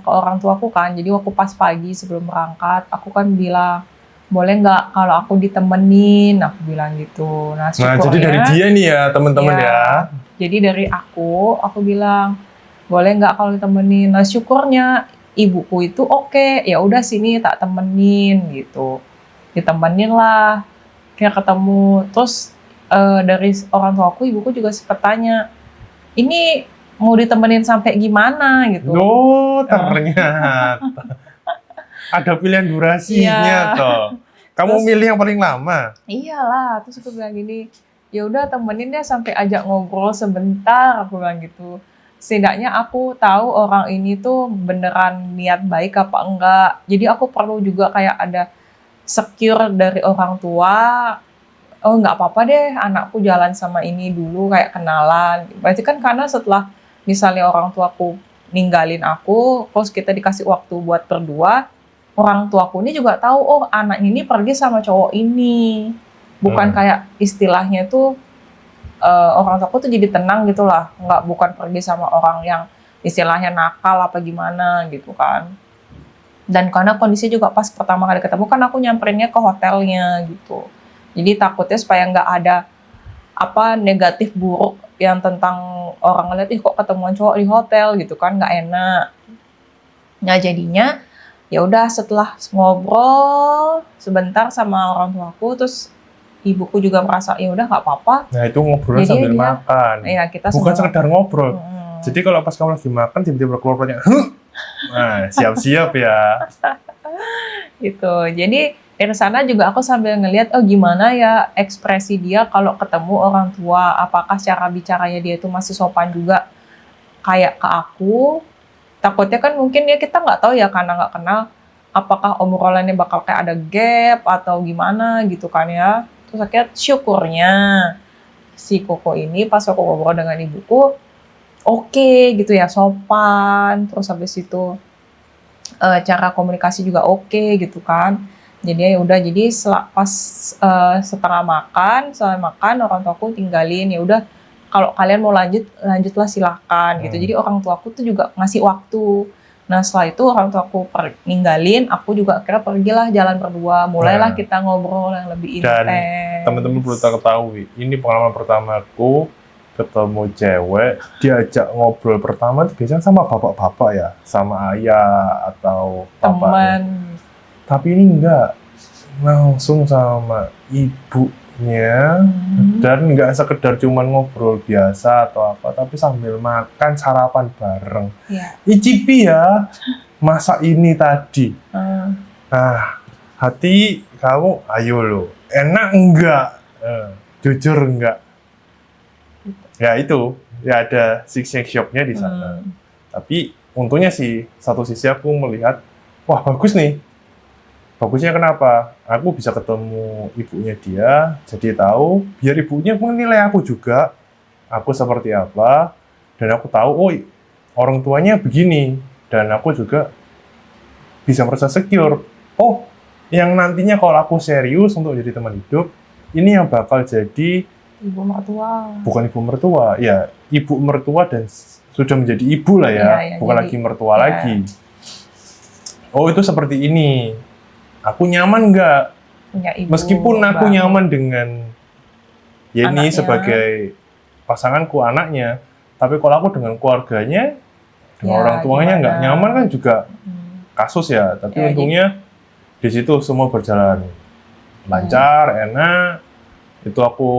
orang tuaku kan. Jadi waktu pas pagi sebelum berangkat, aku kan bilang, boleh nggak kalau aku ditemenin? Aku bilang gitu. Nah, Nah, jadi dari syukurnya, dia nih ya, teman-teman ya, ya. jadi dari aku bilang, boleh nggak kalau ditemenin? Nah, syukurnya ibuku itu oke, ya udah sini tak temenin gitu. Ditemenin lah, kayak ketemu. Terus dari orang tuaku, ibuku juga sempat tanya, ini mau ditemenin sampai gimana gitu. Oh, ternyata ada pilihan durasinya Iya. toh. Kamu Terus, milih yang paling lama. iyalah, terus aku bilang gini, ya udah temenin deh sampai ajak ngobrol sebentar, aku bilang gitu. Setidaknya aku tahu orang ini tuh beneran niat baik apa enggak. Jadi aku perlu juga kayak ada secure dari orang tua. Oh, nggak apa-apa deh, anakku jalan sama ini dulu kayak kenalan. Berarti kan karena setelah misalnya orang tuaku ninggalin aku, terus kita dikasih waktu buat berdua, orang tuaku ini juga tahu, oh anak ini pergi sama cowok ini. Bukan kayak istilahnya tuh orang tuaku tuh jadi tenang gitu lah, bukan pergi sama orang yang istilahnya nakal apa gimana gitu kan. Dan karena kondisi juga pas pertama kali ketemu kan aku nyamperinnya ke hotelnya gitu. Jadi takutnya supaya nggak ada apa negatif buruk yang tentang orang ngeliat, ih kok ketemuan cowok di hotel gitu kan, nggak enak. Nah jadinya ya udah setelah ngobrol sebentar sama orang tuaku, terus ibuku juga merasa ya udah nggak apa-apa. Nah, itu ngobrol Jadi sambil dia, makan. ya kita Bukan sambil sekedar ngobrol. Mm-mm. Jadi kalau pas kamu lagi makan tiba-tiba keluar pertanyaan, "Huh?" Nah, siap-siap ya. Gitu. Jadi dari sana juga aku sambil ngelihat, oh gimana ya ekspresi dia kalau ketemu orang tua, apakah cara bicaranya dia itu masih sopan juga kayak ke aku. Takutnya kan mungkin ya kita nggak tahu ya karena nggak kenal, apakah obrolannya bakal kayak ada gap atau gimana gitu kan ya. Terus akhirnya syukurnya si Koko ini pas aku ngobrol dengan ibuku, oke gitu ya, sopan. Terus habis itu cara komunikasi juga oke gitu kan. Jadi ya udah, jadi pas setelah makan orang tuaku tinggalin, ya udah kalau kalian mau lanjutlah silakan gitu. Jadi orang tuaku tuh juga ngasih waktu. Nah setelah itu orang tuaku ninggalin, aku juga akhirnya pergilah jalan berdua. Mulailah kita ngobrol yang lebih intens. Dan teman-teman perlu ketahui, ini pengalaman pertamaku ketemu cewek, diajak ngobrol pertama itu biasanya sama bapak-bapak ya, sama ayah atau bapaknya. Teman. Tapi ini enggak, langsung sama ibunya, dan enggak sekedar cuman ngobrol biasa atau apa, tapi sambil makan sarapan bareng. Icipi ya, masak ini tadi. Nah, hati kamu, ayo lo, enak enggak? Jujur enggak? Ya itu, ya ada six shock-nya di sana. Tapi untungnya sih, satu sisi aku melihat, wah bagus nih. Bagusnya kenapa? Aku bisa ketemu ibunya dia, jadi tahu, biar ibunya menilai aku juga, aku seperti apa, dan aku tahu, oh orang tuanya begini, dan aku juga bisa merasa secure. Oh, yang nantinya kalau aku serius untuk jadi teman hidup, ini yang bakal jadi ibu mertua. Bukan ibu mertua, ya ibu mertua dan sudah menjadi ibu lah ya, bukan jadi, lagi mertua lagi. Oh itu seperti ini. Aku nyaman nggak? Meskipun aku nyaman dengan Yeni sebagai pasanganku, anaknya, tapi kalau aku dengan keluarganya, dengan orang tuanya nggak nyaman kan juga kasus ya. Tapi untungnya di situ semua berjalan lancar, enak. Itu aku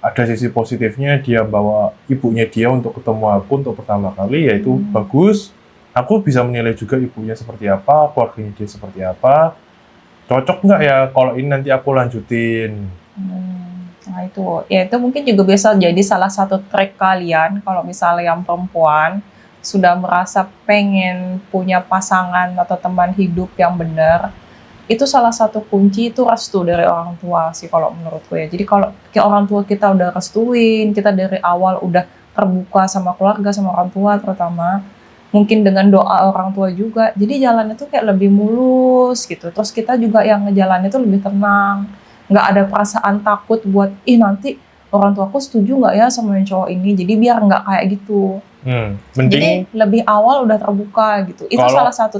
ada sisi positifnya, dia bawa ibunya dia untuk ketemu aku untuk pertama kali, yaitu bagus. Aku bisa menilai juga ibunya seperti apa, keluarganya dia seperti apa. Cocok nggak ya kalau ini nanti aku lanjutin? Nah itu, ya itu mungkin juga bisa jadi salah satu trik kalian kalau misalnya yang perempuan sudah merasa pengen punya pasangan atau teman hidup yang benar. Itu salah satu kunci itu restu dari orang tua sih kalau menurutku ya. Jadi kalau orang tua kita udah restuin, kita dari awal udah terbuka sama keluarga, sama orang tua terutama, mungkin dengan doa orang tua juga, jadi jalannya tuh kayak lebih mulus gitu. Terus kita juga yang ngejalannya tuh lebih tenang, nggak ada perasaan takut buat nanti orang tuaku setuju nggak ya sama yang cowok ini. Jadi biar nggak kayak gitu. Mending Jadi lebih awal udah terbuka gitu. Itu Kalau- salah satu